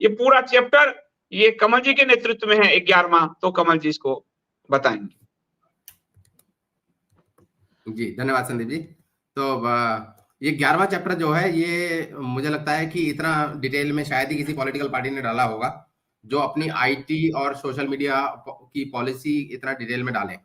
ये पूरा चैप्टर ये कमल जी के नेतृत्व में है 11वां, तो कमल जी इसको बताएंगे। जी धन्यवाद संदीप जी। तो ये 11वां चैप्टर जो है, ये मुझे लगता है कि इतना डिटेल में शायद ही किसी पॉलिटिकल पार्टी ने डाला होगा जो अपनी आईटी और सोशल मीडिया की पॉलिसी इतना डिटेल में डालें।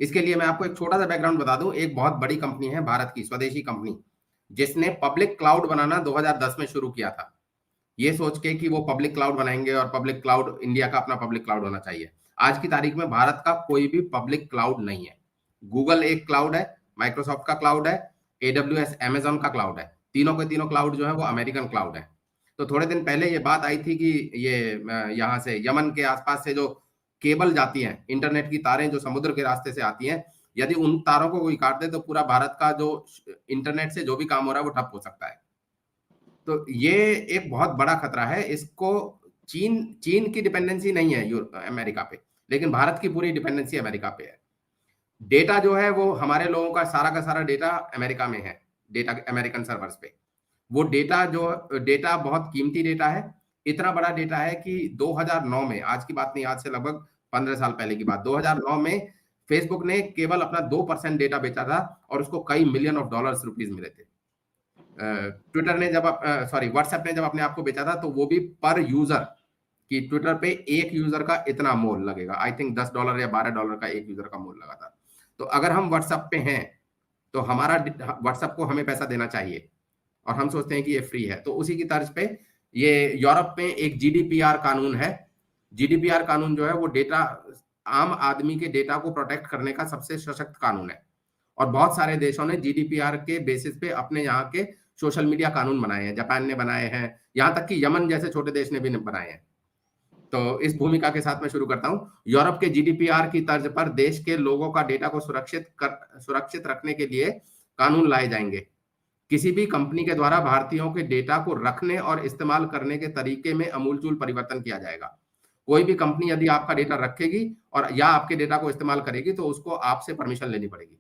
इसके लिए मैं आपको एक छोटा सा बैकग्राउंड बता दूं। एक बहुत बड़ी कंपनी है भारत की, स्वदेशी कंपनी, जिसने पब्लिक क्लाउड बनाना 2010 में शुरू किया था, ये सोच के कि वो पब्लिक क्लाउड बनाएंगे और पब्लिक क्लाउड, इंडिया का अपना पब्लिक क्लाउड होना चाहिए। आज की तारीख में भारत का कोई भी पब्लिक क्लाउड नहीं है। गूगल एक क्लाउड है, माइक्रोसॉफ्ट का क्लाउड है, AWS अमेजॉन का क्लाउड है। तीनों के तीनों क्लाउड जो है वो अमेरिकन क्लाउड है। तो थोड़े दिन पहले ये बात आई थी कि ये यहाँ से यमन के आसपास से जो केबल जाती हैं, इंटरनेट की तारें जो समुद्र के रास्ते से आती हैं, यदि उन तारों को कोई काट दे तो पूरा भारत का जो इंटरनेट से जो भी काम हो रहा है वो ठप हो सकता है। तो ये एक बहुत बड़ा खतरा है। इसको चीन की डिपेंडेंसी नहीं है अमेरिका पे, लेकिन भारत की पूरी डिपेंडेंसी अमेरिका पे है। डेटा जो है वो हमारे लोगों का सारा डेटा अमेरिका में है, डेटा अमेरिकन सर्वर्स पे। वो डेटा बहुत कीमती डेटा है। इतना बड़ा डेटा है कि 2009 में, आज की बात नहीं, आज से लगभग 15 साल पहले की बात, 2009 में फेसबुक ने केवल अपना 2% डेटा बेचा था और उसको कई मिलियन ऑफ डॉलर्स रुपीज मिले थे। ट्विटर ने जब व्हाट्सएप ने जब अपने आप को बेचा था तो वो भी पर यूजर, कि ट्विटर पे एक यूजर का इतना मोल लगेगा, आई थिंक $10 या $12 का एक यूजर का मोल लगा था। तो अगर हम व्हाट्सएप पे हैं तो हमारा व्हाट्सएप को हमें पैसा देना चाहिए और हम सोचते हैं कि ये फ्री है। तो उसी की तर्ज पे ये यूरोप में एक GDPR कानून है। GDPR कानून जो है वो डेटा, आम आदमी के डेटा को प्रोटेक्ट करने का सबसे सशक्त कानून है और बहुत सारे देशों ने GDPR के बेसिस पे अपने यहाँ के सोशल मीडिया कानून बनाए हैं। जापान ने बनाए हैं, यहाँ तक कि यमन जैसे छोटे देश ने भी बनाए हैं। तो इस भूमिका के साथ मैं शुरू करता हूँ। यूरोप के GDPR की तर्ज पर देश के लोगों का डेटा को सुरक्षित रखने के लिए कानून लाए जाएंगे। किसी भी कंपनी के द्वारा भारतीयों के डेटा को रखने और इस्तेमाल करने के तरीके में अमूलचूल परिवर्तन किया जाएगा। कोई भी कंपनी यदि आपका डेटा रखेगी और या आपके डेटा को इस्तेमाल करेगी तो उसको आपसे परमिशन लेनी पड़ेगी।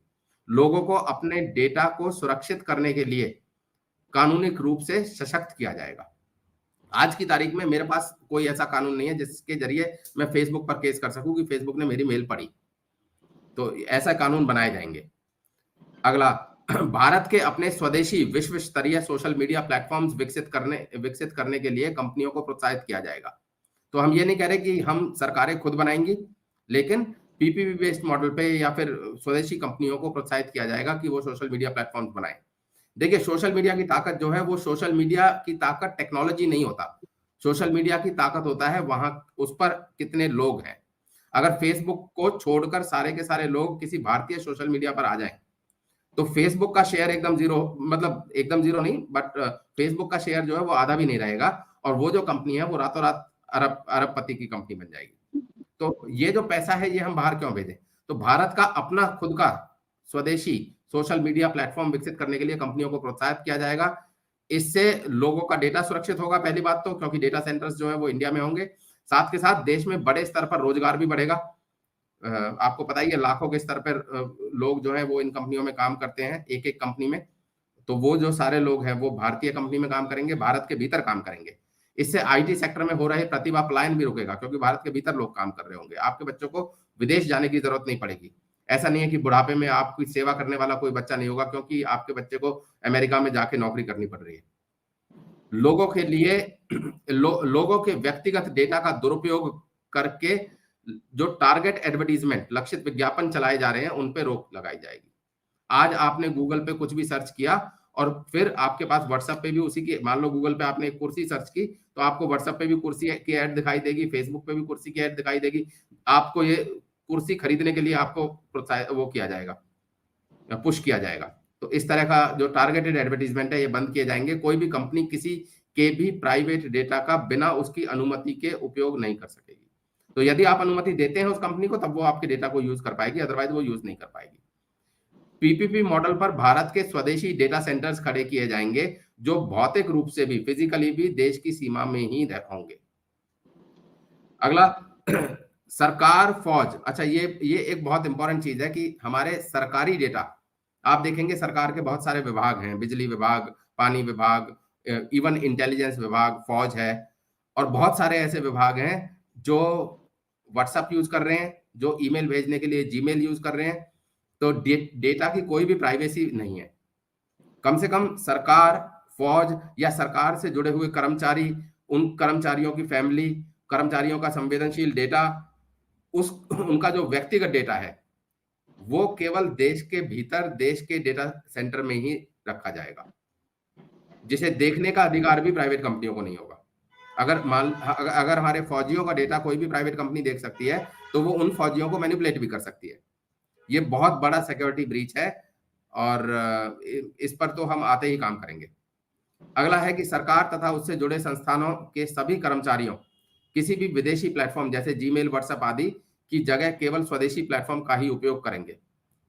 लोगों को अपने डेटा को सुरक्षित करने के लिए कानूनिक रूप से सशक्त किया जाएगा। आज की तारीख में मेरे पास कोई ऐसा कानून नहीं है जिसके जरिए मैं फेसबुक पर केस कर सकूं कि फेसबुक ने मेरी मेल पढ़ी। तो ऐसा कानून बनाए जाएंगे। अगला, भारत के अपने स्वदेशी विश्व स्तरीय सोशल मीडिया प्लेटफॉर्म्स विकसित करने के लिए कंपनियों को प्रोत्साहित किया जाएगा। तो हम ये नहीं कह रहे कि हम सरकारें खुद बनाएंगी, लेकिन पीपीपी बेस्ड मॉडल पे या फिर स्वदेशी कंपनियों को प्रोत्साहित किया जाएगा कि वो सोशल मीडिया प्लेटफॉर्म्स बनाएं। देखिए, सोशल मीडिया की ताकत जो है वो सोशल मीडिया की ताकत टेक्नोलॉजी नहीं होता। सोशल मीडिया की ताकत होता है वहां उस पर कितने लोग हैं। अगर फेसबुक को छोड़कर सारे के सारे लोग किसी भारतीय सोशल मीडिया पर आ जाएं तो फेसबुक का शेयर एकदम जीरो, मतलब एकदम जीरो नहीं, बट फेसबुक का शेयर जो है वो आधा भी नहीं रहेगा और वो जो कंपनी है वो रातों रात अरबपति की कंपनी बन जाएगी। तो ये जो पैसा है ये हम बाहर क्यों भेजें? तो भारत का अपना खुद का स्वदेशी सोशल मीडिया प्लेटफॉर्म विकसित करने के लिए कंपनियों को प्रोत्साहित किया जाएगा। इससे लोगों का डेटा सुरक्षित होगा, पहली बात तो, क्योंकि डेटा सेंटर्स जो है वो इंडिया में होंगे। साथ के साथ देश में बड़े स्तर पर रोजगार भी बढ़ेगा। आपको पता ही है, लाखों के स्तर पर लोग जो है वो इन कंपनियों में काम करते हैं, एक एक कंपनी में। तो वो जो सारे लोग हैं वो भारतीय कंपनी में काम करेंगे, भारत के भीतर काम करेंगे। इससे आईटी सेक्टर में हो रहे प्रतिभा पलायन भी रुकेगा, क्योंकि भारत के भीतर लोग काम कर रहे होंगे। आपके बच्चों को विदेश जाने की जरूरत नहीं पड़ेगी। ऐसा नहीं है कि बुढ़ापे में आपकी सेवा करने वाला कोई बच्चा नहीं होगा क्योंकि आपके बच्चे को अमेरिका में जाके नौकरी करनी पड़ रही है। लोगों के लिए लोगों के व्यक्तिगत डेटा का दुरुपयोग करके जो टारगेट एडवर्टीजमेंट, लक्षित विज्ञापन चलाए जा रहे हैं, उन पे रोक लगाई जाएगी। आज आपने गूगल पे कुछ भी सर्च किया और फिर आपके पास व्हाट्सएप पे भी उसी की, मान लो गूगल पे आपने एक कुर्सी सर्च की तो आपको व्हाट्सएप पे भी कुर्सी की ऐड दिखाई देगी, फेसबुक पे भी कुर्सी की ऐड दिखाई देगी। आपको ये कुर्सी खरीदने के लिए आपको प्रोत्साहित वो किया जाएगा, पुश किया जाएगा। तो इस तरह का जो टारगेटेड एडवर्टीजमेंट है ये बंद किए जाएंगे। कोई भी कंपनी किसी के भी प्राइवेट डेटा का बिना उसकी अनुमति के उपयोग नहीं कर सकेगी। तो यदि आप अनुमति देते हैं उस कंपनी को तब वो आपके डेटा को यूज कर पाएगी, अदरवाइज वो यूज नहीं कर पाएगी। पीपीपी मॉडल पर भारत के स्वदेशी डेटा सेंटर्स खड़े किए जाएंगे जो भौतिक रूप से भी, फिजिकली भी देश की सीमा में ही होंगे। अगला, सरकार फौज। अच्छा, ये एक बहुत इंपॉर्टेंट चीज है कि हमारे सरकारी डेटा, आप देखेंगे सरकार के बहुत सारे विभाग हैं, बिजली विभाग, पानी विभाग, इवन इंटेलिजेंस विभाग, फौज है। और बहुत सारे ऐसे विभाग हैं जो व्हाट्सएप यूज कर रहे हैं, जो ईमेल भेजने के लिए जीमेल यूज कर रहे हैं। तो डेटा की कोई भी प्राइवेसी नहीं है। कम से कम सरकार, फौज या सरकार से जुड़े हुए कर्मचारी, उन कर्मचारियों की फैमिली, कर्मचारियों का संवेदनशील डेटा, उस उनका जो व्यक्तिगत डेटा है वो केवल देश के भीतर, देश के डेटा सेंटर में ही रखा जाएगा, जिसे देखने का अधिकार भी प्राइवेट कंपनियों को नहीं होगा। अगर हमारे फौजियों का डेटा कोई भी प्राइवेट कंपनी देख सकती है तो वो उन फौजियों को मैनिपुलेट भी कर सकती है। ये बहुत बड़ा सिक्योरिटी ब्रीच है और इस पर तो हम आते ही काम करेंगे। अगला है कि सरकार तथा उससे जुड़े संस्थानों के सभी कर्मचारियों किसी भी विदेशी प्लेटफॉर्म जैसे जीमेल, व्हाट्सएप आदि की जगह केवल स्वदेशी प्लेटफॉर्म का ही उपयोग करेंगे।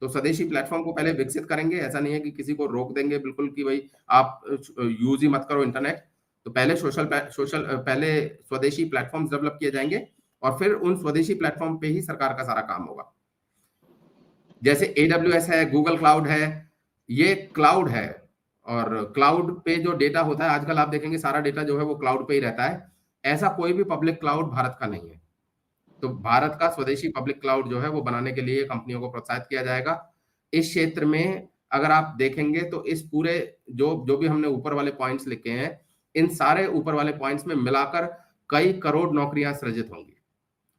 तो स्वदेशी प्लेटफॉर्म को पहले विकसित करेंगे। ऐसा नहीं है कि किसी को रोक देंगे बिल्कुल कि भाई आप यूज ही मत करो इंटरनेट। तो पहले पहले स्वदेशी प्लेटफॉर्म्स डेवलप किए जाएंगे और फिर उन स्वदेशी प्लेटफॉर्म पे ही सरकार का सारा काम होगा। जैसे AWS है, गूगल क्लाउड है, ये क्लाउड है और क्लाउड पे जो डेटा होता है आजकल आप देखेंगे सारा डेटा जो है वो क्लाउड पे ही रहता है। ऐसा कोई भी पब्लिक क्लाउड भारत का नहीं है। तो भारत का स्वदेशी पब्लिक क्लाउड जो है वो बनाने के लिए कंपनियों को प्रोत्साहित किया जाएगा। इस क्षेत्र में अगर आप देखेंगे तो इस पूरे जो भी हमने ऊपर वाले पॉइंट्स लिखे हैं, इन सारे ऊपर वाले पॉइंट्स में मिलाकर कई करोड़ नौकरियां सृजित होंगी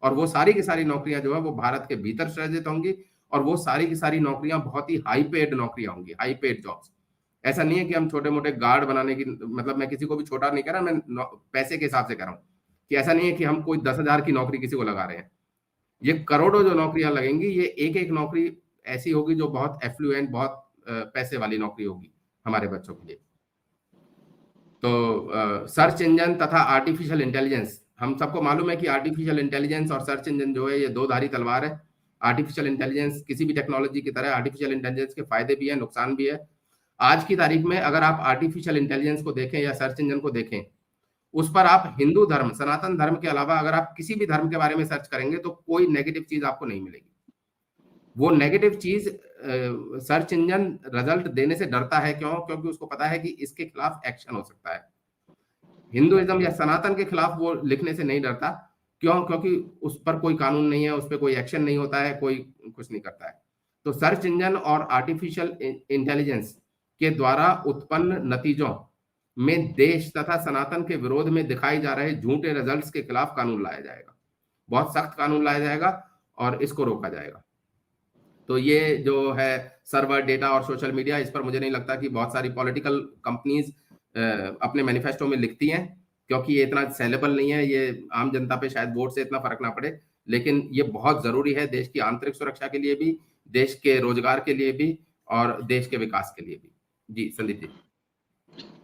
और वो सारी की सारी नौकरियां जो है वो भारत के भीतर सृजित होंगी और वो सारी की सारी नौकरियां बहुत ही हाई पेड नौकरियां होंगी, हाई पेड जॉब्स। ऐसा नहीं है कि हम छोटे मोटे गार्ड बनाने की, मतलब मैं किसी को भी छोटा नहीं कह रहा, मैं पैसे के हिसाब से कह रहा हूँ कि ऐसा नहीं है कि हम कोई 10,000 की नौकरी किसी को लगा रहे हैं। ये करोड़ों जो नौकरियां लगेंगी, ये एक एक नौकरी ऐसी होगी जो बहुत एफ्लुएंट, बहुत पैसे वाली नौकरी होगी हमारे बच्चों के लिए। तो सर्च इंजन तथा आर्टिफिशियल इंटेलिजेंस, हम सबको मालूम है कि आर्टिफिशियल इंटेलिजेंस और सर्च इंजन जो है ये दो धारी तलवार है। आर्टिफिशियल इंटेलिजेंस किसी भी टेक्नोलॉजी की तरह आर्टिफिशियल इंटेलिजेंस के फायदे भी हैं, नुकसान भी है। आज की तारीख में अगर आप आर्टिफिशियल इंटेलिजेंस को देखें या सर्च इंजन को देखें, उस पर आप हिंदू धर्म, सनातन धर्म के अलावा अगर आप किसी भी धर्म के बारे में सर्च करेंगे तो कोई नेगेटिव चीज आपको नहीं मिलेगी। वो नेगेटिव चीज सर्च इंजन रिजल्ट देने से डरता है। क्यों? क्योंकि उसको पता है कि इसके खिलाफ एक्शन हो सकता है। हिंदुइज्म या सनातन के खिलाफ वो लिखने से नहीं डरता। क्यों? क्योंकि उस पर कोई कानून नहीं है, उस पर कोई एक्शन नहीं होता है, कोई कुछ नहीं करता है। तो सर्च इंजन और आर्टिफिशियल इंटेलिजेंस के द्वारा उत्पन्न नतीजों में देश तथा सनातन के विरोध में दिखाई जा रहे झूठे रिजल्ट्स के खिलाफ कानून लाया जाएगा, बहुत सख्त कानून लाया जाएगा और इसको रोका जाएगा। तो ये जो है सर्वर, डेटा और सोशल मीडिया, इस पर मुझे नहीं लगता कि बहुत सारी पॉलिटिकल कंपनीज अपने मैनिफेस्टो में लिखती हैं, क्योंकि ये इतना सेलेबल नहीं है। ये आम जनता पे शायद वोट से इतना फर्क ना पड़े, लेकिन ये बहुत जरूरी है देश की आंतरिक सुरक्षा के लिए भी, देश के रोजगार के लिए भी और देश के विकास के लिए भी। जी संदीप जी,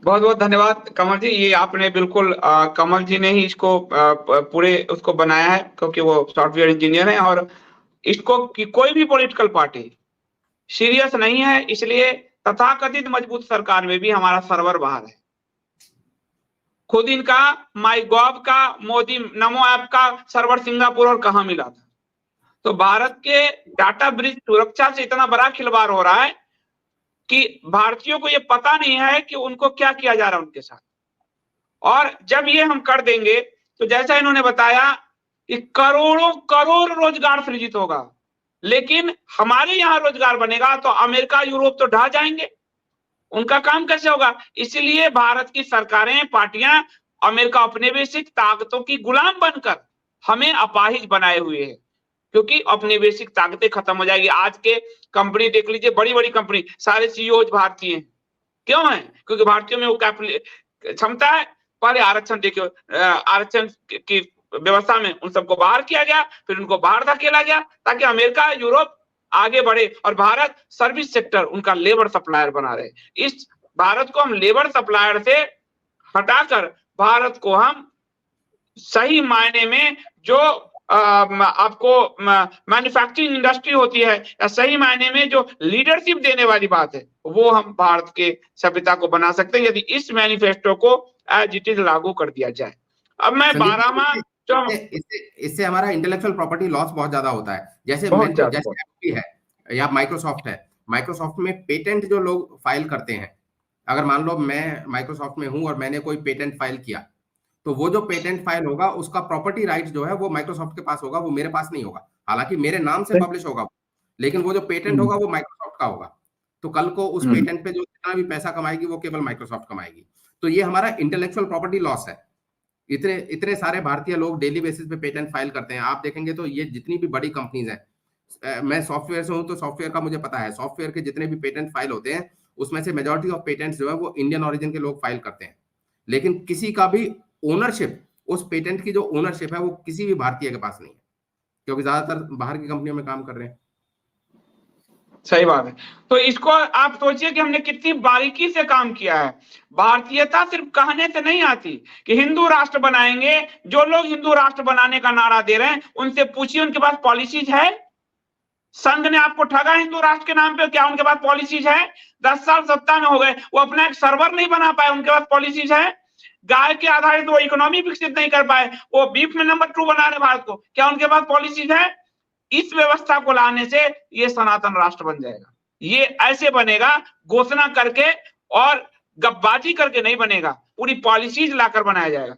बहुत बहुत धन्यवाद कमल जी। ये आपने बिल्कुल कमल जी ने ही इसको पूरे उसको बनाया है, क्योंकि वो सॉफ्टवेयर इंजीनियर है और इसको कि कोई भी पॉलिटिकल पार्टी सीरियस नहीं है, इसलिए तथाकथित मजबूत सरकार में भी हमारा सर्वर बाहर है। खुद इनका माईगॉव का, मोदी नमो ऐप का सर्वर सिंगापुर और कहां मिला था। तो भारत के डाटा ब्रीच सुरक्षा से इतना बड़ा खिलवाड़ हो रहा है कि भारतीयों को ये पता नहीं है कि उनको क्या किया जा रहा है उनके साथ। और जब ये हम कर देंगे तो जैसा इन्होंने बताया कि करोड़ों करोड़ रोजगार सृजित होगा, लेकिन हमारे यहाँ रोजगार बनेगा तो अमेरिका, यूरोप तो ढह जाएंगे। उनका काम कैसे होगा? इसलिए भारत की सरकारें, पार्टियां अमेरिका औपनिवेशिक ताकतों की गुलाम बनकर हमें अपाहिज बनाए हुए है, क्योंकि औपनिवेशिक ताकतें खत्म हो जाएगी। आज के कंपनी देख लीजिए, बड़ी बड़ी कंपनी, सारे सीईओ भारतीय हैं। क्यों है? क्योंकि भारतीयों में वो क्षमता है। पहले आरक्षण देखिए, आरक्षण की व्यवस्था में उन सबको बाहर किया गया, फिर उनको बाहर धकेला गया ताकि अमेरिका, यूरोप आगे बढ़े और भारत सर्विस सेक्टर उनका लेबर सप्लायर बना रहे। इस भारत को हम लेबर सप्लायर से हटाकर भारत को हम सही मायने में जो आपको मैन्युफैक्चरिंग इंडस्ट्री होती है या सही मायने में जो लीडरशिप देने वाली बात है, वो हम भारत के सभ्यता को बना सकते हैं यदि इस मैनिफेस्टो को एज इट इज लागू कर दिया जाए। अब मैं 12वां जो इससे हमारा इंटेलेक्चुअल प्रॉपर्टी लॉस बहुत ज्यादा होता है। जैसे एप्पल है या माइक्रोसॉफ्ट है, माइक्रोसॉफ्ट में पेटेंट जो लोग फाइल करते हैं, अगर मान लो मैं माइक्रोसॉफ्ट में हूं और मैंने कोई पेटेंट फाइल किया, तो वो जो पेटेंट फाइल होगा उसका प्रॉपर्टी राइट जो है वो माइक्रोसॉफ्ट के पास होगा, वो मेरे पास नहीं होगा। हालांकि मेरे नाम से पब्लिश होगा, लेकिन वो जो पेटेंट होगा वो माइक्रोसॉफ्ट का होगा। तो कल को उस पेटेंट पे जो जितना भी पैसा कमाएगी वो केवल माइक्रोसॉफ्ट कमाएगी। तो ये हमारा इंटेलेक्चुअल प्रॉपर्टी लॉस है। इतने इतने सारे भारतीय लोग डेली बेसिस पे पेटेंट फाइल करते हैं। आप देखेंगे तो ये जितनी भी बड़ी कंपनीज हैं, मैं सॉफ्टवेयर से हूं तो सॉफ्टवेयर का मुझे पता है, सॉफ्टवेयर के जितने भी पेटेंट फाइल होते हैं उसमें से मेजॉरिटी ऑफ पेटेंट्स जो है वो इंडियन ओरिजिन के लोग फाइल करते हैं। लेकिन किसी का भी ओनरशिप, उस पेटेंट की जो ओनरशिप है वो किसी भी भारतीय के पास नहीं है, क्योंकि ज्यादातर बाहर की कंपनियों में काम कर रहे हैं। सही बात है। तो इसको आप सोचिए कि हमने कितनी बारीकी से काम किया है। भारतीयता सिर्फ कहने से नहीं आती कि हिंदू राष्ट्र बनाएंगे। जो लोग हिंदू राष्ट्र बनाने का नारा दे रहे हैं उनसे पूछिए उनके पास पॉलिसीज है? संघ ने आपको ठगा हिंदू राष्ट्र के नाम पे, क्या उनके पास पॉलिसीज है? 10 साल सत्ता में हो गए, वो अपना एक सर्वर नहीं बना पाए, उनके पास पॉलिसीज है? गाय के आधारित वो इकोनॉमी विकसित नहीं कर पाए, वो बीफ में नंबर 2 बना रहे भारत को, क्या उनके पास पॉलिसीज है? इस व्यवस्था को लाने से ये सनातन राष्ट्र बन जाएगा। ये ऐसे बनेगा घोषणा करके और गप्पबाजी करके नहीं बनेगा, पूरी पॉलिसीज लाकर बनाया जाएगा।